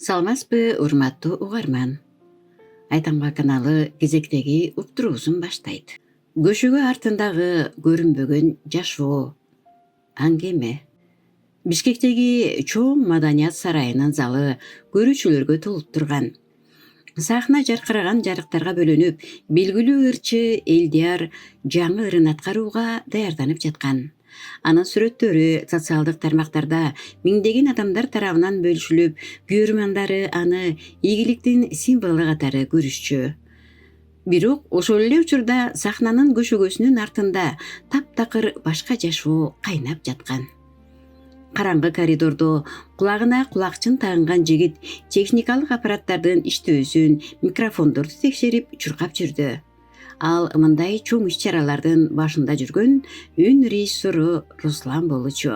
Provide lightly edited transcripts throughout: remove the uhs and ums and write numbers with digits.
Саламатсызбы, урматтуу угарман. Айтамга каналы кезектеги уктуруусун баштайт. Көшөгө артындагы көрүнбөгөн жашоо. Аңгеме. Бишкектеги чоң маданият сарайынын залы көрүүчүлөргө толуп турган. Сахна жаркыраган жарыктарга бөлөнүп, белгилүү ырчы Элдияр жаңы ырын аткарууга даярданып жаткан. Анын сүрөттөрү социалдык тармактарда миңдеген адамдар тарабынан бөлүшүлүп, көрөрмандары аны ийгиликтин символу катары көрүшчү. Бирок ошол эле учурда сахнанын көшөгөсүнүн артында таптакыр башка жашоо кайнап жаткан. Караңгы коридордо кулагына кулакчын тагынган жигит техникалык аппараттардын иштөөсүн, микрофондорду текшерип чуркап жүрдү. Ал мындай чоң иш-чаралардын башында жүргөн үн режиссеру Руслан болчу.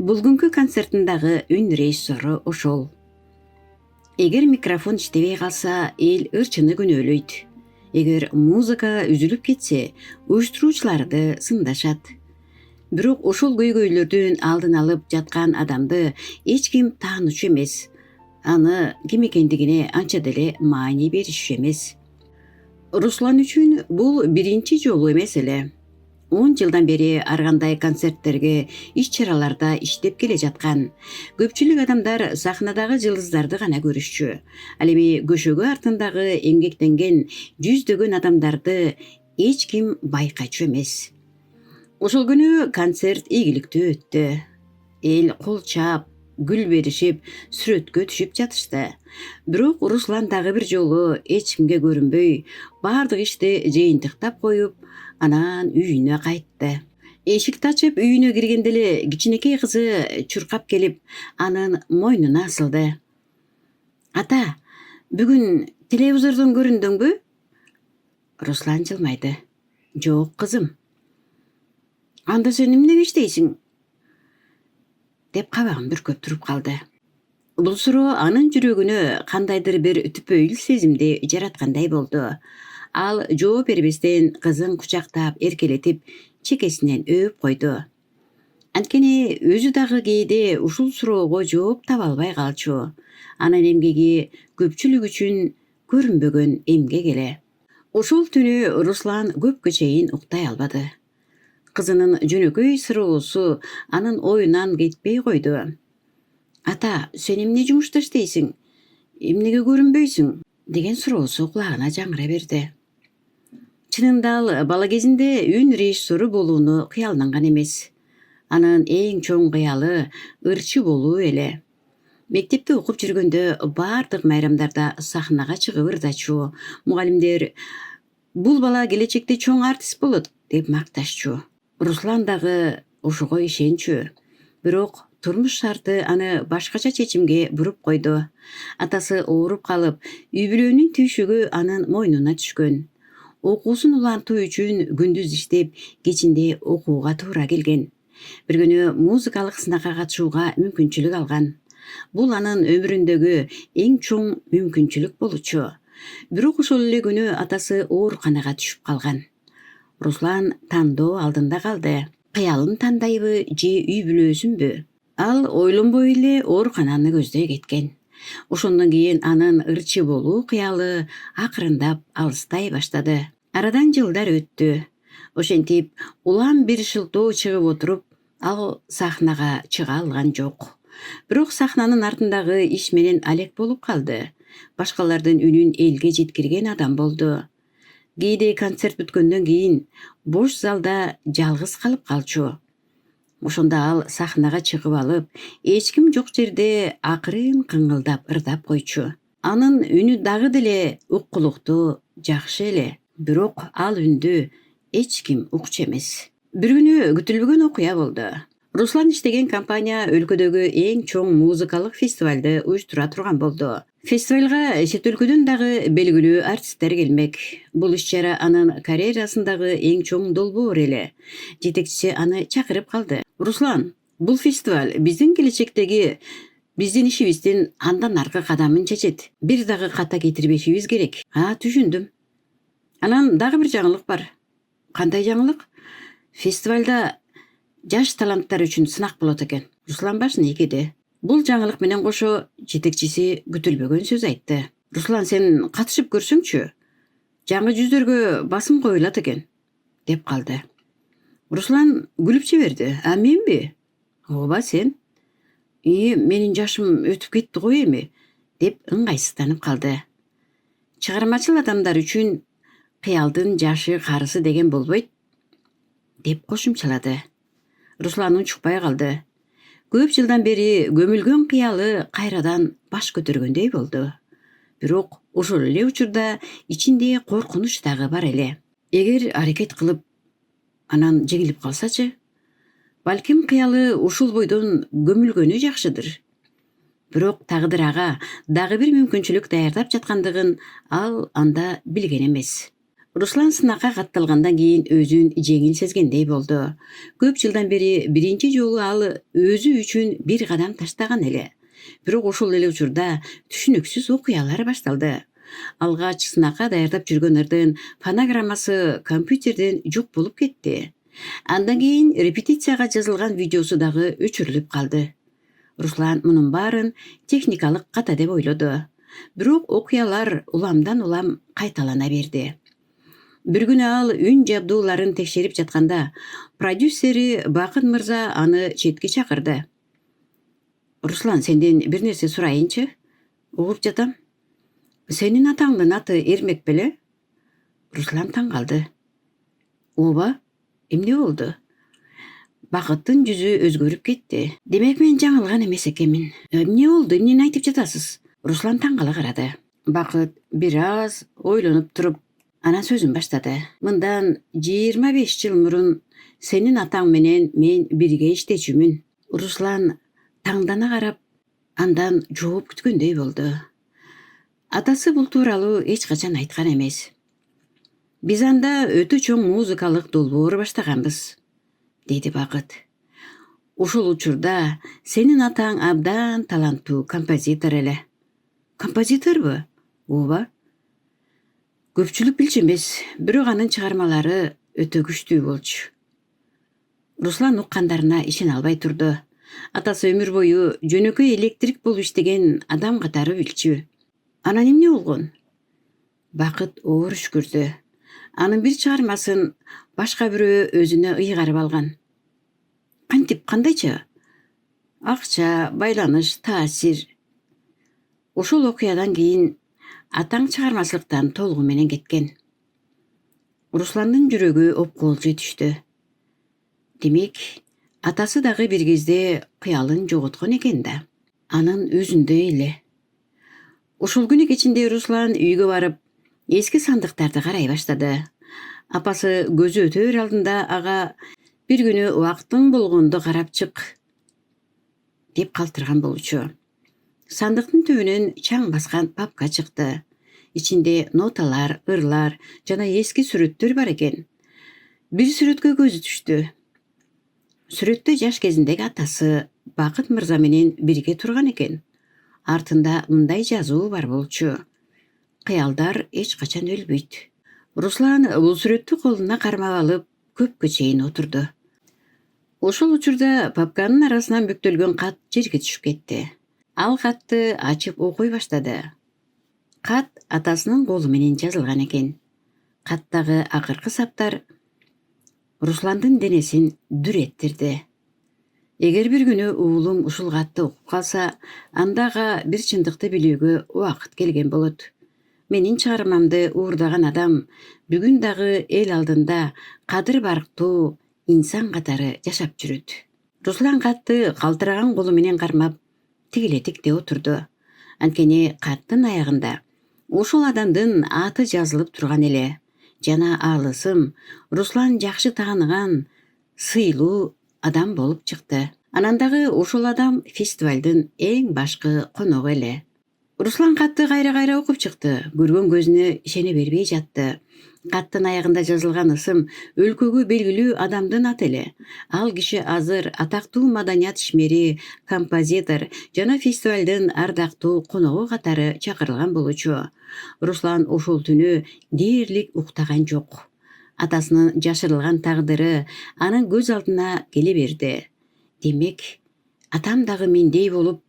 Бүгүнкү концертиндагы үн режиссеру ошол. Эгер микрофон иштебей калса, эл ырчыны күнөөлөйт. Эгер музыка үзүлүп кетсе, уюштуруучуларды сындашат. Бирок ошол көйгөйлөрдүн алдын алып жаткан адамды эч ким таанычу эмес. Аны ким экендигине анча деле маани беришчү эмес. Руслан үчүн бул биринчи жолу эмес эле. 10 жылдан бери ар кандай концерттерге, иш-чараларда иштеп келе жаткан. Көпчүлүк адамдар сахнадагы жылдыздарды гана көрүшчү. Ал эми көшөгө артындагы эмгектенген жүздөгөн адамдарды эч ким байкачу эмес. Ошол күнү концерт ийгиликтүү өттү. Эл кол чаап, гүл беришип, сүрөткө түшүп жатышты. Бирок Руслан дагы бир жолу эч кимге көрүнбөй, баардык ишти жыйынтыктап коюп, анан үйүнө кайтты. Эшикти ачып үйүнө киргенде эле кичинекей кызы чуркап келип, анын мойнуна асылды. «Ата, бүгүн телевизордон көрүндөңбү?» Руслан жылмайды. «Жок, кызым». «Анда сен эмнеге иштейсиң?» деп кабагын бүркөп туруп калды. Бул суроо анын жүрөгүнө кандайдыр бир түпөйүл сезимди жараткандай болду. Ал жооп бербестен кызын кучактап, эркелетип, чекесинен өөп койду. Анткени өзү дагы кээде ушул суроого жооп таба албай калчу. Анын эмгеги көпчүлүк үчүн көрүнбөгөн эмгек эле. Ошол түнү Руслан көпкө чейин уктай албады. Кызынын жөнөкөй суроосу анын оюнан кетпей койду. «Ата, сен эмне жумушта иштейсиң? Эмнеге көрүнбөйсүң?» деген суроосу кулагына жаңыра берди. Чынында ал бала кезинде үн режиссеру болууну кыялданган эмес. Анын эң чоң кыялы ырчы болуу эле. Мектепте окуп жүргөндө баардык майрамдарда сахнага чыгып ырдачу. Мугалимдер «Бул бала келечекте чоң артист болот» деп макташчу. Руслан дагы ошого ишенчү. Бирок турмуш шарты аны башкача чечимге буруп койду. Атасы ооруп калып, үй бүлөнүн түйшүгү анын мойнуна түшкөн. Окуусун улантуу үчүн күндүз иштеп, кечинде окууга туура келген. Бир күнү музыкалык сынакка катышууга мүмкүнчүлүк алган. Бул анын өмүрүндөгү эң чоң мүмкүнчүлүк болчу. Бирок ошол эле күнү атасы ооруканага түшүп калган. Руслан тандоо алдында калды. Кыялын тандайбы же үй бүлөсүнбү? Ал ойлонбой эле оорукананы көздөй кеткен. Ошондон кийин анын ырчы болуу кыялы акырындап алыстай баштады. Арадан жылдар өттү. Ошентип улам бир шылтоо чыгып отуруп, ал сахнага чыга алган жок. Бирок сахнанын артындагы иш менен алек болуп калды. Башкалардын үнүн элге жеткирген адам болду. Кээде концерт бүткөндөн кийин бош залда жалгыз калып калчу. Ошондо ал сахнага чыгып алып, эч ким жок жерде акырын кыңгылдап ырдап койчу. Анын үнү дагы деле уккулуктуу, жакшы эле. Бирок ал үндү эч ким укчу эмес. Бир күнү күтүлбөгөн окуя болду. Руслан иштеген компания өлкөдөгү эң чоң музыкалык фестивалды уюштура турган болду. Фестивалга чет өлкөдөн дагы белгилүү артисттер келмек. Бул иш-чара анын карьерасындагы эң чоң долбоор эле. Жетекчиси аны чакырып калды. «Руслан, бул фестиваль биздин келечектеги биздин ишибиздин андан аркы кадамын чечет. Бир дагы ката кетирбешибиз керек». Түшүндүм. Анан дагы бир жаңылык бар. Кандай жаңылык? Фестивалда жаш таланттар үчүн сынак болот экен. Руслан башын ийгиди. Бул жаңылык менен кошо жетекчиси күтүлбөгөн сөз айтты. Руслан, сен катышып көрсөңчү? Жаңы жүздөргө басым коюлат экен, деп калды. Руслан күлүп жиберди. А менби? Ооба, сен? Менин жашым өтүп кетти го эми, деп ыңгайсызданып калды. Чыгармачыл адамдар үчүн кыялдын жашы карысы деген болбойт, деп кошумчалады. Руслан унчукпай калды. Көп жылдан бери көмүлгөн кыялы кайрадан баш көтөргөндөй болду. Бирок ошол эле учурда ичинде коркунуч дагы бар эле. Эгер аракет кылып анан жеңилип калсачы? Балким кыялы ушул бойдон көмүлгөнү жакшыдыр. Бирок тагдыр ага дагы бир мүмкүнчүлүк даярдап жаткандыгын ал анда билген эмес. Руслан сынакка катталгандан кийин өзүн жеңил сезгендей болду. Көп жылдан бери биринчи жолу ал өзү үчүн бир кадам таштаган эле. Бирок ошол эле учурда түшүнүксүз окуялар башталды. Алгач сынакка даярдап жүргөн фонограммасы компьютерден жок болуп кетти. Андан кийин репетицияга жазылган видеосу дагы өчүрүлүп калды. Руслан мунун баарын техникалык ката деп ойлоду. Бирок окуялар уламдан улам кайталана берди. Бир күнү ал үн жабдууларын текшерип жатканда продюсери Бакыт мырза аны четке чакырды. Руслан, сенден бир нерсе сурайынчы? Угуп жатам. Сенин атаңдын аты Эрмек беле? Руслан таң калды. Ооба, эмне болду? Бакыттын жүзү өзгөрүп кетти. Демек мен жаңылган эмес экенмин. Эмне болду? Эмнени айтып жатасыз? Руслан таң кала карады. Бакыт бир аз ойлонуп туруп анан сөзүн баштады. Мындан 25 жыл мурун сенин атаң менен мен бирге иштечүмүн. Руслан таңдана карап, андан жооп күткөндөй болду. Атасы бул тууралуу эч качан айткан эмес. Биз анда өтө чоң музыкалык долбоор баштаганбыз, деди Бакыт. Ошол учурда сенин атаң абдан таланттуу композитор эле. Композиторбу? Ооба. Көпчүлүк билчү эмес, бирок анын чыгармалары өтө күчтүү болчу. Руслан уккандарына ишене албай турду. Атасы өмүр бою жөнөкөй электрик болуп иштеген адам катары билчү. Анан эмне болгон? Бакыт оор үшкүрдү. Анын бир чыгармасын башка бирөө өзүнө ыйгарып алган. Кантип, кандайча? Акча, байланыш, таасир. Ошол окуядан кийин атаң чыгармачылыктан толугу менен кеткен. Русландын жүрөгү опколжой түштү. Демек, атасы дагы бир кезде кыялын жоготкон экен да. Анын өзүндөй эле. Ошол күнү кечинде Руслан үйгө барып, эски сандыктарды карай баштады. Апасы көзү өтөр алдында ага бир күнү убактың болгондо карап чык, деп калтырган болчу. Сандыктын түбүнөн чаң баскан папка чыкты. Ичинде ноталар, ырлар жана эски сүрөттөр бар экен. Бир сүрөткө көзү түштү. Сүрөттө жаш кезиндеги атасы Бакыт мырза менен бирге турган экен. Артында мындай жазуу бар болчу: кыялдар эч качан өлбөйт. Руслан бул сүрөттү колуна кармап алып, көпкө чейин отурду. Ошол учурда папканын арасынан бүктөлгөн кат жерге түшүп кетти. Ал катты ачып окуй баштады. Кат атасынын колу менен жазылган экен. Каттагы акыркы саптар Русландын денесин дүр эттирди. Эгер бир күнү уулум ушул катты окуп калса, анда ага бир чындыкты билүүгө убакыт келген болот. Менин чыгармамды уурдаган адам бүгүн дагы эл алдында кадыр барктуу инсан катары жашап жүрөт. Руслан катты калтыраган колу менен кармап, тигилетикте отурду. Анткени каттын аягында ошол адамдын аты жазылып турган эле. Жана алысым Руслан жакшы тааныган, сыйлуу адам болуп чыкты. Анан дагы ошол адам фестивалдын эң башкы коногу эле. Руслан катты кайра окуп чыкты. Көргөн көзүнө ишене бербей жатты. Каттын аягында жазылган ысым өлкөгө белгилүү адамдын аты эле. Ал киши азыр атактуу маданият ишмери, композитор жана фестивалдын ардактуу коногу катары чакырылган болчу. Руслан ошол түнү дээрлик уктаган жок. Атасынын жашырылган тагдыры анын көз алдына келе берди. Демек, атам дагы мендей болуп,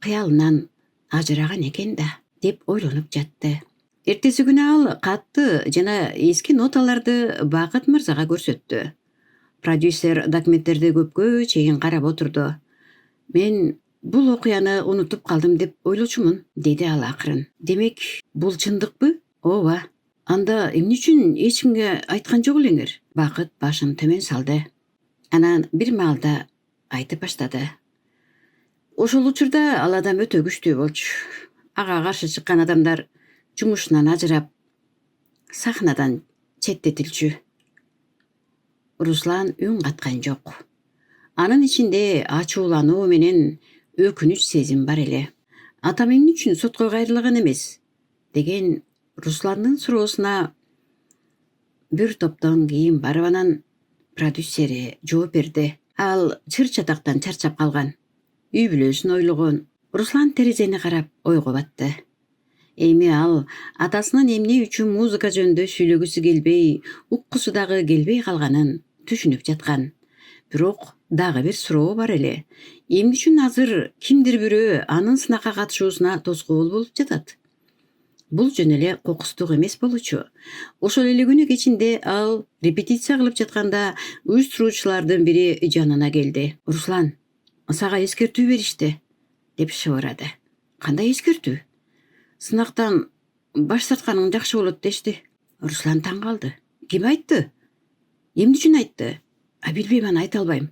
кыялынан ажыраган экен да деп ойлонуп жатты. Эртеси күнү ал катты жана эски ноталарды Бакыт мырзага көрсөттү. Продюсер документтерди көпкө чейин карап отурду. Мен бул окуяны унутуп калдым деп ойлочумун, деди ал акырын. Демек, бул чындыкпы? Ооба. Анда эмне үчүн эч кимге айткан жок элеңер? Бакыт башын төмөн салды. Анан бир маалда айтып баштады. Ошол учурда ал адам өтө күчтүү болчу. Ага каршы чыккан адамдар жумушунан ажырап, сахнадан четтетилчү. Руслан үн каткан жок. Анын ичинде ачуулануу менен өкүнүч сезим бар эле. Атам эмне үчүн сотко кайрылган эмес? Деген Русландын суроосуна бир топтон кийин барып анан продюсери жооп берди. Ал чыр-чатактан чарчап калган. Үй бүлөсүн ойлогон. Руслан терезени карап ойго батты. Эми ал атасынын эмне үчүн музыка жөнүндө сүйлөгүсү келбей, уккусу дагы келбей калганын түшүнүп жаткан. Бирок дагы бир суроо бар эле. Эмне үчүн азыр кимдир бирөө анын сынакка катышуусуна тоскоол болуп жатат? Бул жөн эле кокустук эмес болчу. Ошол эле күнү кечинде ал репетиция кылып жатканда уюштуруучулардын бири жанына келди. Руслан, сага эскертүү беришти, деп шыбырады. Кандай эскертүү? Сынактан баш тартканың жакшы болот дешти. Руслан таң калды. Ким айтты? Эмне үчүн айтты? Билбейм, аны айта албайм.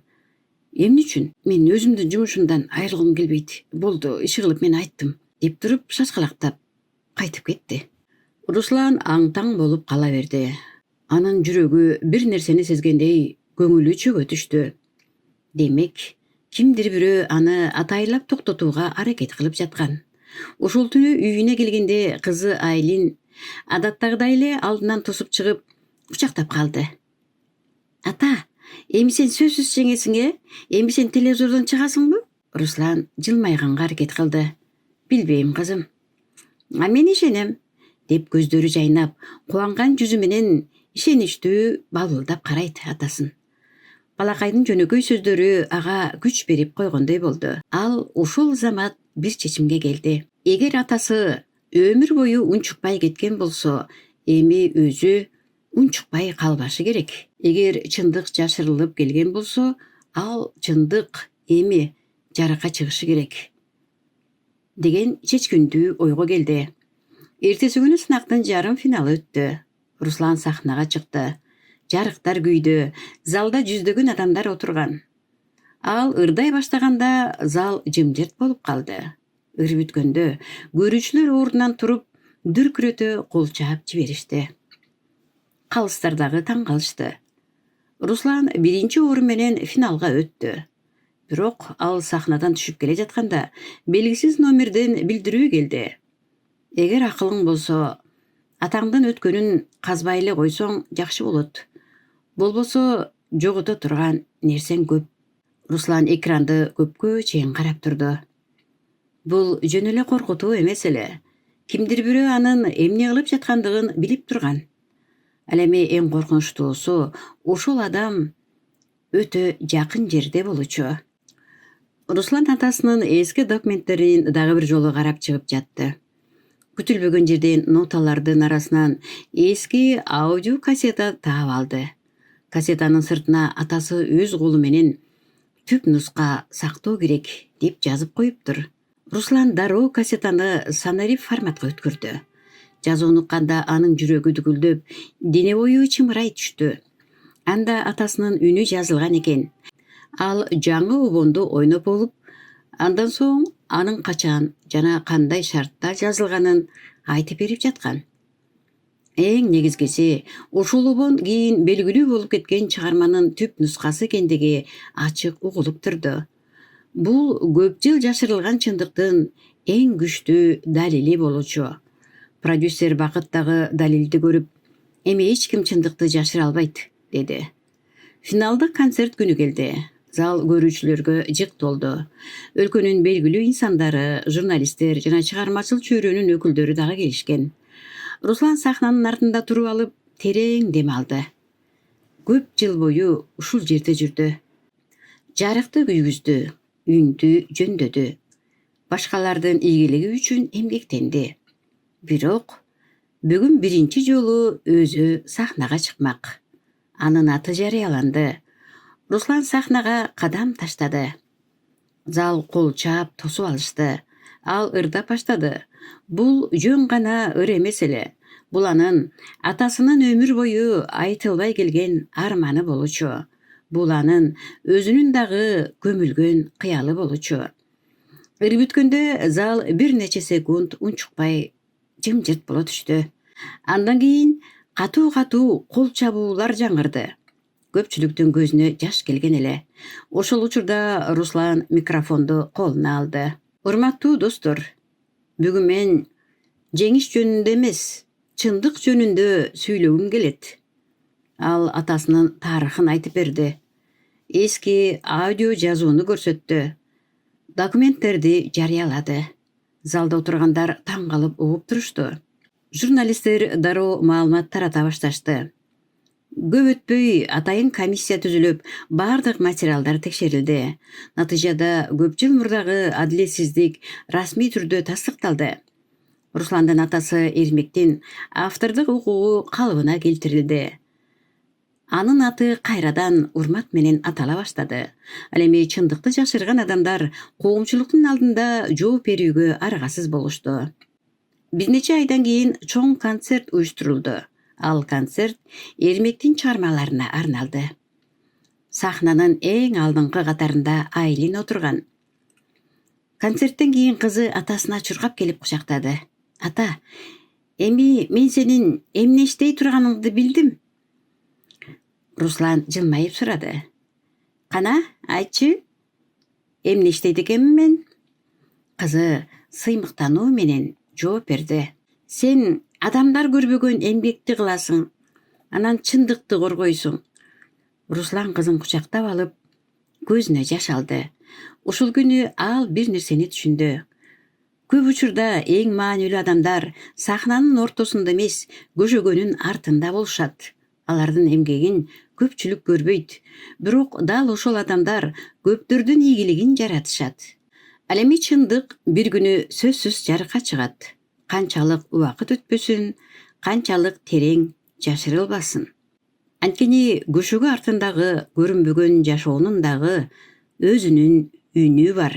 Эмне үчүн? Мен өзүмдүн жумушумдан айрылгым келбейт. Болду, иши кылып мен айттым, деп туруп шашкалактап кайтып кетти. Руслан аң-таң болуп кала берди. Анын жүрөгү бир нерсени сезгендей көңүлү чөгө түштү. Демек, кимдир бирөө аны атайылап токтотууга аракет кылып жаткан. Ошол түнү үйүнө келгенде кызы Айлин адаттагыдай эле алдынан тосуп чыгып кучактап калды. Ата, эми сен сөзсүз жеңесиң, эми сен телевизордон чыгасыңбы? Руслан жылмайганга аракет кылды. Билбейм, кызым. Мен ишенем, деп көздөрү жайнап, кубанган жүзү менен ишеничтүү балбылдап карайт атасын. Балакайдын жөнөкөй сөздөрү ага күч берип койгондой болду. Ал ушул замат бир чечимге келди. Эгер атасы өмүр бою унчукпай кеткен болсо, эми өзү унчукпай калбашы керек. Эгер чындык жашырылып келген болсо, ал чындык эми жаракка чыгышы керек. Деген чечкиндүү ойго келди. Эртеси күнү сынактын жарым финалы өттү. Руслан сахнага чыкты. Жарыктар күйдү, залда жүздөгөн адамдар отурган. Ал ырдай баштаганда зал жымжырт болуп калды. Ыр бүткөндө көрүүчүлөр ордунан туруп, дүркүрөтө кол чаап жиберишти. Калыстар дагы таң калышты. Руслан биринчи орун менен финалга өттү. Бирок ал сахнадан түшүп келе жатканда белгисиз номерден билдирүү келди. Эгер акылың болсо, атаңдын өткөнүн казбай эле койсоң жакшы болот. Болбосо жогото турган нерсең көп. Руслан экранды көпкө чейин карап турду. Бул жөн эле коркутуу эмес эле. Кимдир бирөө анын эмне кылып жаткандыгын билип турган. Ал эми эң коркунучтуусу, ошол адам өтө жакын жерде болчу. Руслан атасынын эски документтерин дагы бир жолу карап чыгып жатты. Күтүлбөгөн жерден ноталардын арасынан эски аудио кассета таап алды. Кассетанын сыртына атасы өз колу менен түп нуска сактоо керек деп жазып коюптур. Руслан дароо кассетаны сонарив форматка өткөрдү. Жазууну укканда анын жүрөгү дүгүлдөп, дене бою чымырай түштү. Анда атасынын үнү жазылган экен. Ал жаңы обонду ойноп болуп, андан соң анын качан жана кандай шартта жазылганын айтып берип жаткан. Эң негизгиси, ошол обон кийин белгилүү болуп кеткен чыгарманын түп нускасы экендиги ачык угулуп турду. Бул көп жыл жашырылган чындыктын эң күчтүү далили болчу. Продюсер Бакыт дагы далилди көрүп, эми эч ким чындыкты жашыра албайт, деди. Финалдык концерт күнү келди. Зал көрүүчүлөргө жык толду. Өлкөнүн белгилүү инсандары, журналисттер жана чыгармачыл чөйрөнүн өкүлдөрү дагы келишкен. Руслан сахнанын артында туруп алып, терең дем алды. Көп жыл бою ушул жерде жүрдү. Жарыкты күйгүздү, үндү жөндөдү. башкалардын ийгилиги үчүн эмгектенди. Бирок бүгүн биринчи жолу өзү сахнага чыкмак. Анын аты жарыяланды. Руслан сахнага кадам таштады. Зал кол чаап тосуп алышты. Ал ырдап баштады. Бул жөн гана ыр эмес эле. Бул анын атасынын өмүр бою айтылбай келген арманы болчу. Бул анын өзүнүн дагы көмүлгөн кыялы болчу. Ыр бүткөндө зал бир нече секунд унчукпай жымжырт боло түштү. Андан кийин катуу кол чабуулар жаңырды. Көпчүлүктүн көзүнө жаш келген эле. Ошол учурда Руслан микрофонду колуна алды. Урматтуу достор, бүгүн мен жеңиш жөнүндө эмес, чындык жөнүндө сүйлөгүм келет. Ал атасынын тарыхын айтып берди. Эски аудио жазууну көрсөттү. Документтерди жарыялады. Залда отургандар таң калып угуп турушту. Журналисттер дароо маалымат тарата башташты. Көп өтпөй атайын комиссия түзүлүп, бардык материалдар текшерилди. Натыйжада көп жыл мурдагы адилетсиздик расмий түрдө тастыкталды. Русландын атасы Эрмектин автордук укугу калыбына келтирилди. Анын аты кайрадан урмат менен атала баштады. Ал эми чындыкты жашырган адамдар коомчулуктун алдында жооп берүүгө аргасыз болушту. Бир нече айдан кийин чоң концерт уюштурулду. Ал концерт Эрмектин чыгармаларына арналды. Сахнанын эң алдыңкы катарында Айлин отурган. Концерттен кийин кызы атасына чуркап келип кучактады. Ата, эми мен сенин эмне иштей турганыңды билдим. Руслан жылмайып сурады. Кана, айтчы, эмне иштейт экенмин мен? Кызы сыймыктануу менен жооп берди. Сен адамдар көрбөгөн эмгекти кыласың, анан чындыкты коргойсуң. Руслан кызын кучактап алып, көзүнө жаш алды. Ушул күнү ал бир нерсени түшүндү. Көп учурда эң маанилүү адамдар сахнанын ортосунда эмес, көшөгөнүн артында болушат. Алардын эмгегин көпчүлүк көрбөйт, бирок дал ошол адамдар көптөрдүн ийгилигин жаратышат. Ал эми чындык бир күнү сөзсүз жарыкка чыгат. Канчалык убакыт өтпөсүн, канчалык терең жашырылбасын. Анткени көшөгө артындагы көрүнбөгөн жашоонун дагы өзүнүн үнү бар.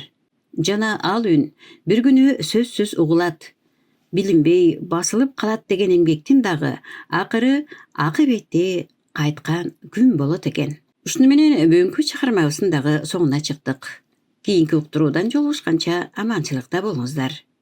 Жана ал үн бир күнү сөзсүз угулат. Билинбей басылып калат деген эмгектин дагы акыры акыбетте кайткан күн болот экен. Ушуну менен бүгүнкү чыгармабыздын дагы соңуна чыктык. Кийинки уктуруудан жолугушканча аманчылыкта болуңуздар.